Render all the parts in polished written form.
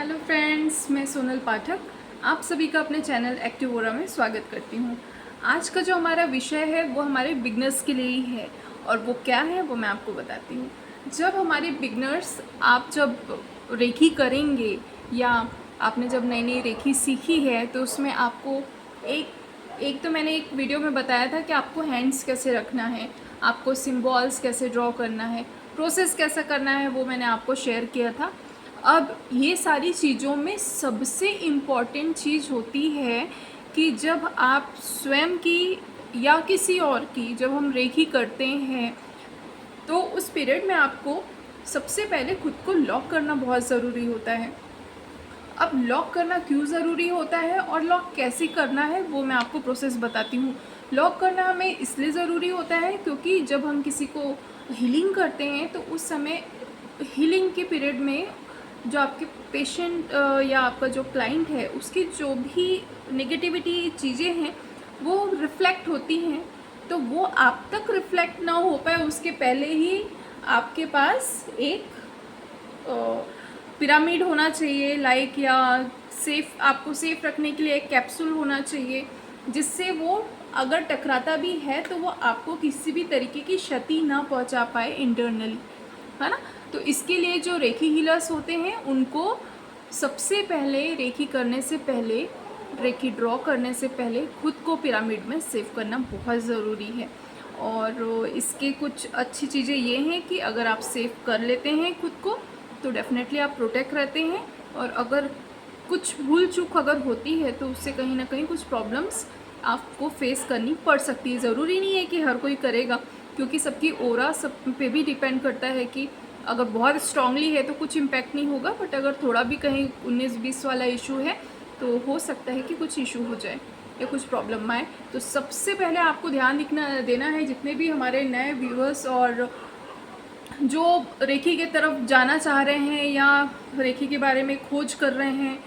Hello friends, मैं सोनल पाठक आप सभी का अपने चैनल एक्टिवोरा में स्वागत करती हूँ। आज का जो हमारा विषय है वो हमारे बिगनर्स के लिए ही है और वो क्या है वो मैं आपको बताती हूँ। जब हमारे बिगनर्स आप जब रेखी करेंगे या आपने जब नई नई रेखी सीखी है तो उसमें आपको एक तो मैंने एक वीडियो में बताया था कि आपको हैंड्स कैसे रखना है, आपको सिम्बॉल्स कैसे ड्रॉ करना है, प्रोसेस कैसा करना है वो मैंने आपको शेयर किया था। अब ये सारी चीज़ों में सबसे इम्पॉर्टेंट चीज़ होती है कि जब आप स्वयं की या किसी और की जब हम रेखी करते हैं तो उस पीरियड में आपको सबसे पहले खुद को लॉक करना बहुत ज़रूरी होता है। अब लॉक करना क्यों ज़रूरी होता है और लॉक कैसे करना है वो मैं आपको प्रोसेस बताती हूँ। लॉक करना हमें इसलिए ज़रूरी होता है क्योंकि जब हम किसी को हीलिंग करते हैं तो उस समय हीलिंग के पीरियड में जो आपके पेशेंट या आपका जो क्लाइंट है उसकी जो भी नेगेटिविटी चीज़ें हैं वो रिफ़्लेक्ट होती हैं, तो वो आप तक रिफ़्लेक्ट ना हो पाए उसके पहले ही आपके पास एक पिरामिड होना चाहिए लाइक, या आपको सेफ़ रखने के लिए एक कैप्सूल होना चाहिए जिससे वो अगर टकराता भी है तो वो आपको किसी भी तरीके की क्षति ना पहुंचा पाए इंटरनली, है ना। तो इसके लिए जो रेखी हीलर्स होते हैं उनको सबसे पहले रेखी करने से पहले, रेखी ड्रॉ करने से पहले खुद को पिरामिड में सेव करना बहुत ज़रूरी है। और इसके कुछ अच्छी चीज़ें ये हैं कि अगर आप सेव कर लेते हैं खुद को तो डेफिनेटली आप प्रोटेक्ट रहते हैं, और अगर कुछ भूल चूक अगर होती है तो उससे कहीं ना कहीं कुछ प्रॉब्लम्स आपको फेस करनी पड़ सकती है। ज़रूरी नहीं है कि हर कोई करेगा क्योंकि सबकी ओरा सब पे भी डिपेंड करता है कि अगर बहुत स्ट्रांगली है तो कुछ इम्पैक्ट नहीं होगा, बट अगर थोड़ा भी कहीं 19-20 वाला इशू है तो हो सकता है कि कुछ इशू हो जाए या कुछ प्रॉब्लम आए। तो सबसे पहले आपको ध्यान देना है, जितने भी हमारे नए व्यूअर्स और जो रेखी के तरफ जाना चाह रहे हैं या रेखी के बारे में खोज कर रहे हैं,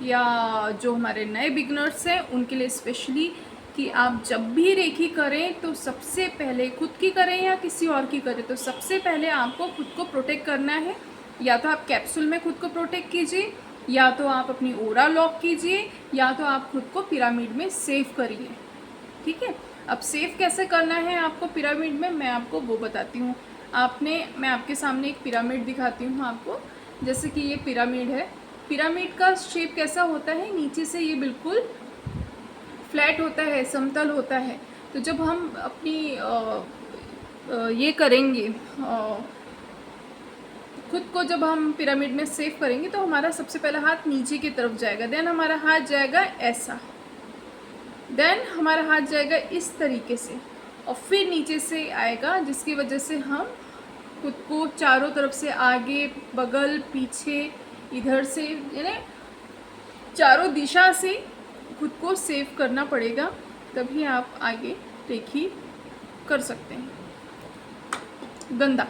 या जो हमारे नए बिगनर्स हैं उनके लिए स्पेशली कि आप जब भी रेखी करें तो सबसे पहले खुद की करें या किसी और की करें तो सबसे पहले आपको खुद को प्रोटेक्ट करना है। या तो आप कैप्सूल में खुद को प्रोटेक्ट कीजिए, या तो आप अपनी ओरा लॉक कीजिए, या तो आप खुद को पिरामिड में सेव करिए। ठीक है, अब सेव कैसे करना है आपको पिरामिड में मैं आपको वो बताती हूँ। मैं आपके सामने एक पिरामिड दिखाती हूँ आपको। जैसे कि ये पिरामिड है, पिरामिड का शेप कैसा होता है, नीचे से ये बिल्कुल फ्लैट होता है, समतल होता है। तो जब हम अपनी ये करेंगे खुद को, जब हम पिरामिड में सेव करेंगे तो हमारा सबसे पहला हाथ नीचे की तरफ जाएगा, देन हमारा हाथ जाएगा ऐसा, देन हमारा हाथ जाएगा इस तरीके से और फिर नीचे से आएगा, जिसकी वजह से हम खुद को चारों तरफ से आगे बगल पीछे इधर से यानी चारों दिशा से खुद को सेव करना पड़ेगा, तभी आप आगे रेखी कर सकते हैं। गंदा